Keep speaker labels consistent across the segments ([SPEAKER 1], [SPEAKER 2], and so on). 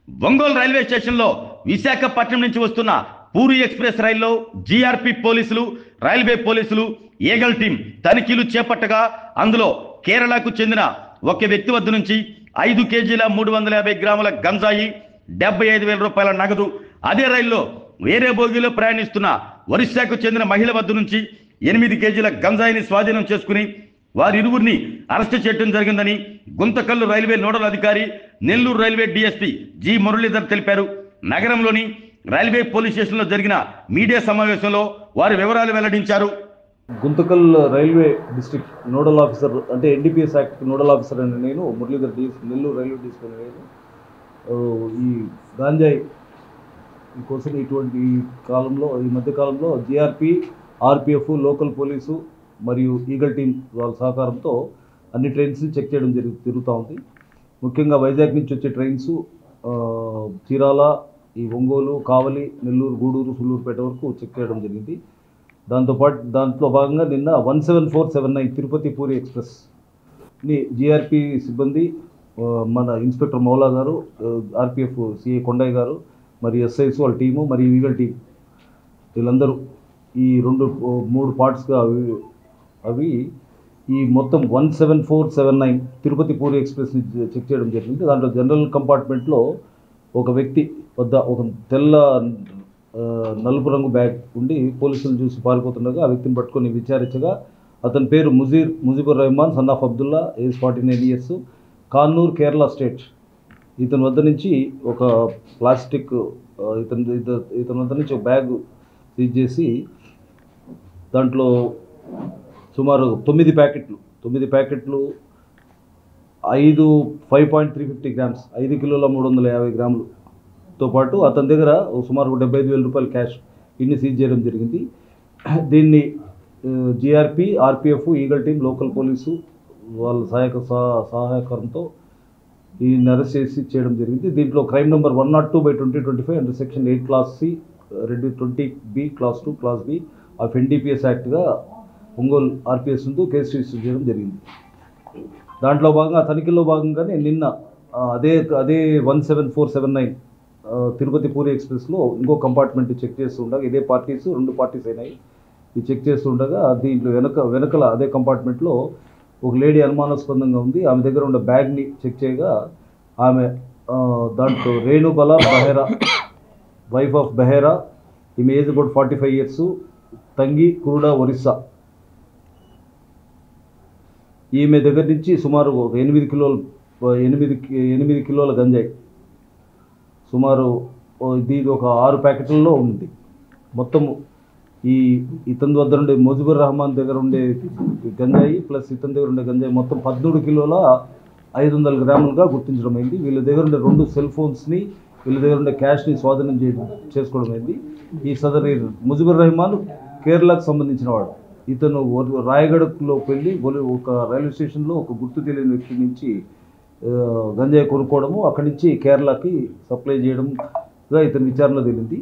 [SPEAKER 1] Ongole railway స్టేషన్లో విశాఖపట్నం నుంచి వస్తున్న పూరి ఎక్స్ప్రెస్ రైల్లో జీఆర్పీ పోలీసులు, రైల్వే పోలీసులు, ఈగల్ టీం తనిఖీలు చేపట్టగా అందులో కేరళకు చెందిన ఒక వ్యక్తి వద్ద నుంచి 5 కేజీల 350 గ్రాముల గంజాయి, 75,000 రూపాయల నగదు, అదే రైల్లో వేరే బోగీలో ప్రయాణిస్తున్న ఒరిస్సాకు చెందిన మహిళ వద్ద నుంచి 8 కేజీల గంజాయిని స్వాధీనం చేసుకుని వారిరువురిని అరెస్టు చేయడం జరిగిందని గుంతకల్లు రైల్వే నోడల్ అధికారి, Nellore railway DSP G Muralidhar తెలిపారు. నగరంలోని రైల్వే పోలీస్ స్టేషన్లో జరిగిన మీడియా సమావేశంలో వారి వివరాలు వెల్లడించారు.
[SPEAKER 2] Guntakal railway district nodal officer అంటే ఎన్డీపీఎస్ యాక్ట్ నోడల్ ఆఫీసర్ అని నేను మురళీధర్ నెల్లూరు రైల్వే డీఎస్పీ నేను ఈ గాంజాయి కోసం ఈ మధ్య కాలంలో జీఆర్పీ, ఆర్పిఎఫ్, లోకల్ పోలీసు మరియు ఈగల్ టీం వాళ్ళ సహకారంతో అన్ని ట్రైన్స్ చెక్ చేయడం జరుగుతూ ఉంది. ముఖ్యంగా వైజాగ్ నుంచి వచ్చే ట్రైన్స్ చీరాల, ఈ ఒంగోలు, కావలి, నెల్లూరు, గూడూరు, సుళ్ళూరుపేట వరకు చెక్ చేయడం జరిగింది. దాంట్లో భాగంగా నిన్న 17479 తిరుపతి పూరి ఎక్స్ప్రెస్ని జీఆర్పీ సిబ్బంది, మన ఇన్స్పెక్టర్ మౌలా గారు, ఆర్పిఎఫ్ సిఐ కొండయ్య గారు, మరియు ఎస్ఐస్ వాళ్ళ టీము మరియు ఈగల్ టీం వీళ్ళందరూ ఈ 3 పార్ట్స్గా అవి ఈ మొత్తం 17479 తిరుపతి పూరి ఎక్స్ప్రెస్ని చెక్ చేయడం జరిగింది. దాంట్లో జనరల్ కంపార్ట్మెంట్లో ఒక వ్యక్తి వద్ద ఒక తెల్ల నలుపు రంగు బ్యాగ్ ఉండి పోలీసులు చూసి పారిపోతుండగా ఆ వ్యక్తిని పట్టుకొని విచారించగా అతని పేరు Mujibur Rahman, son of Abdullah, age 49 years, Kannur, Kerala state. ఇతని వద్ద నుంచి ఒక ప్లాస్టిక్ ఇతని వద్ద నుంచి ఒక బ్యాగ్ సీజ్ చేసి దాంట్లో సుమారు 9 ప్యాకెట్లు 5.350 గ్రామ్స్ 5 కిలోల 350 గ్రాములతో పాటు అతని దగ్గర సుమారు 75,000 రూపాయల క్యాష్ ఇన్ని సీజ్ చేయడం జరిగింది. దీన్ని GRP, RPF, eagle team, local police వాళ్ళ సహాయకారంతో ఈయన్ని అరెస్ట్ చేసి చేయడం జరిగింది. దీంట్లో crime number 102/2025 under section 8 class C 20B class 2 clause B of NDPS యాక్ట్గా ఒంగోలు ఆర్పిఎస్ ముందు కేసు రిజిస్టర్ చేయడం జరిగింది. దాంట్లో భాగంగా తనిఖీల్లో భాగంగానే నిన్న అదే 17479 తిరుపతి పూరి ఎక్స్ప్రెస్లో ఇంకో కంపార్ట్మెంట్ చెక్ చేస్తుండగా ఇదే పార్టీస్ 2 పార్టీస్ అయినాయి. ఇది చెక్ చేస్తుండగా దీంట్లో వెనకల అదే కంపార్ట్మెంట్లో ఒక లేడీ అనుమానాస్పదంగా ఉంది. ఆమె దగ్గర ఉన్న బ్యాగ్ని చెక్ చేయగా ఆమె దాంట్లో రేణుబల బెహరా, వైఫ్ ఆఫ్ బెహరా, ఈమె ఏజ్ అబౌట్ 45 ఇయర్స్, తంగి, కురుడా, ఒరిస్సా. ఈమె దగ్గర నుంచి సుమారు 8 కిలోల గంజాయి, సుమారు ఇది ఒక 6 ప్యాకెట్లలో ఉంది. మొత్తం ఇతని వద్ద ఉండే ముజీబుర్ రెహమాన్ దగ్గర ఉండే గంజాయి ప్లస్ ఇతని దగ్గర ఉండే గంజాయి మొత్తం 13 కిలోల 500 గ్రాములుగా గుర్తించడం అయింది. వీళ్ళ దగ్గర ఉండే 2 సెల్ ఫోన్స్ని, వీళ్ళ దగ్గర ఉండే క్యాష్ని స్వాధీనం చేసుకోవడం అయింది. ఈ సదరి ముజీబుర్ రెహమాన్ కేరళకు సంబంధించిన వాడు. ఇతను రాయగఢలోకి వెళ్ళి ఒక రైల్వే స్టేషన్లో ఒక గుర్తు తెలియని వ్యక్తి నుంచి గంజాయి కొనుక్కోవడము, అక్కడి నుంచి కేరళకి సప్లై చేయడంగా ఇతని విచారణలో తేలింది.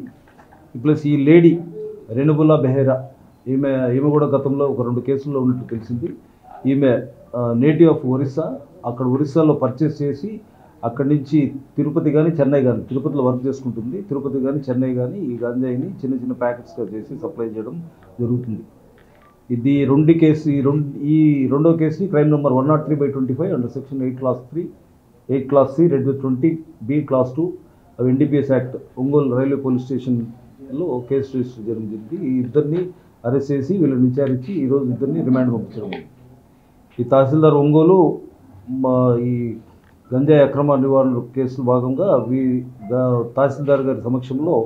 [SPEAKER 2] ప్లస్ ఈ లేడీ రేణుబుల్లా బెహరా ఈమె కూడా గతంలో ఒక 2 కేసుల్లో ఉన్నట్టు తెలిసింది. ఈమె నేటివ్ ఆఫ్ ఒరిస్సా. అక్కడ ఒరిస్సాలో పర్చేస్ చేసి అక్కడి నుంచి తిరుపతి కానీ చెన్నై కానీ, తిరుపతిలో వర్క్ చేసుకుంటుంది, తిరుపతి కానీ చెన్నై కానీ ఈ గంజాయిని చిన్న ప్యాకెట్స్గా చేసి సప్లై చేయడం జరుగుతుంది. ఇది ఈ రెండో కేసుని crime number 103/25 under section 8 class C 20B class 2 అవి NDPS act Ongole railway police స్టేషన్లో కేసు రిజిస్టర్ చేయడం జరిగింది. ఈ ఇద్దరిని అరెస్ట్ చేసి వీళ్ళని విచారించి ఈరోజు ఇద్దరిని రిమాండ్ పంపించడం. ఈ తహసీల్దార్ ఒంగోలు ఈ గంజాయి అక్రమ నివారణ కేసులో భాగంగా తహసీల్దార్ గారి సమక్షంలో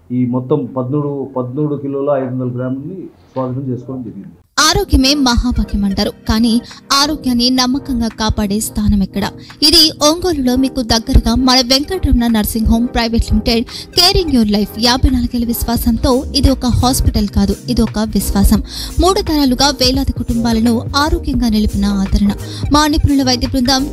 [SPEAKER 2] ఈ మొత్తం 13 కిలోల 500 గ్రాములని స్వాధీనం చేసుకోవడం జరిగింది.
[SPEAKER 3] ఆరోగ్యమే మహాభాగ్యం అంటారు, కానీ ఆరోగ్యాన్ని నమ్మకంగా కాపాడే స్థానం ఎక్కడ? ఇది ఒంగోలులో మీకు దగ్గరగా మన Venkataramana nursing home private limited. Caring your life 54 ఏళ్ల విశ్వాసంతో ఇది ఒక హాస్పిటల్ కాదు, ఇది ఒక విశ్వాసం. 3 తరాలుగా వేలాది కుటుంబాలను ఆరోగ్యంగా నిలిపిన ఆదరణ. మా నిపుణుల వైద్య బృందం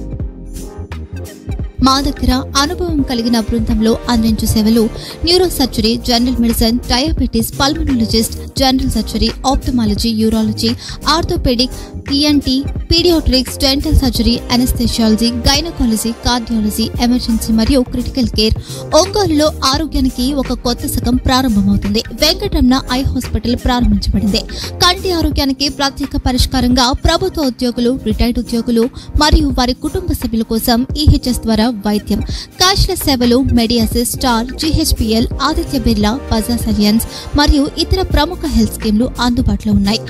[SPEAKER 3] మా దగ్గర అనుభవం కలిగిన బృందంలో అందించే సేవలు neuro surgery, general medicine, diabetes, pulmonologist, general surgery, ophthalmology, urology, orthopaedic, ENT, paediatrics, dental surgery, anaesthesiology, gynaecology, cardiology, emergency మరియు క్రిటికల్ కేర్. ఒంగోలులో ఆరోగ్యానికి ఒక కొత్త శకం ప్రారంభమవుతుంది. వెంకటరమణ ఐ హాస్పిటల్ ప్రారంభించబడింది. కంటి ఆరోగ్యానికి ప్రత్యేక పరిష్కారంగా ప్రభుత్వ ఉద్యోగులు, రిటైర్డ్ ఉద్యోగులు మరియు వారి కుటుంబ సభ్యుల కోసం ఈహెచ్ఎస్ ద్వారా వైద్యం, క్యాష్లెస్ సేవలు, మెడియాసిస్, స్టార్, జీహెచ్పిఎల్, ఆదిత్య బిర్లా, బజాజ్ అలియన్స్ మరియు ఇతర ప్రముఖ హెల్త్ స్కీమ్లు అందుబాటులో ఉన్నాయి.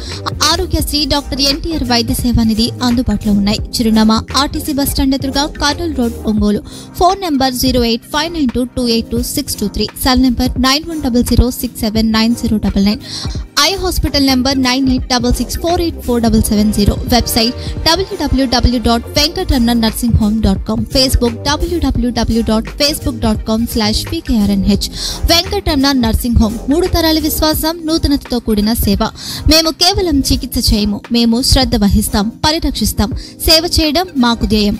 [SPEAKER 3] ఆరోగ్యశ్రీ, డాక్టర్ ఎన్టీఆర్ వైద్య సేవా నిధి అందుబాటులో ఉన్నాయి. చిరునామా ఆర్టీసీ బస్టాండ్ ఎదురుగా, Kurnool road, Ongole. Phone number 08592282623, cell number 9100679099. Eye hospital number 9866484770. Website www.venkatramannursing.com. Facebook www.facebook.com/pkrnh. Venkataramana nursing home, 3 తరాల విశ్వాసం, నూతనతతో కూడిన సేవ. మేము కేవలం చికిత్స చేయము, మేము శ్రద్ధ వహిస్తాం, పరిరక్షిస్తాం. సేవ చేయడం మాకు ధ్యేయం.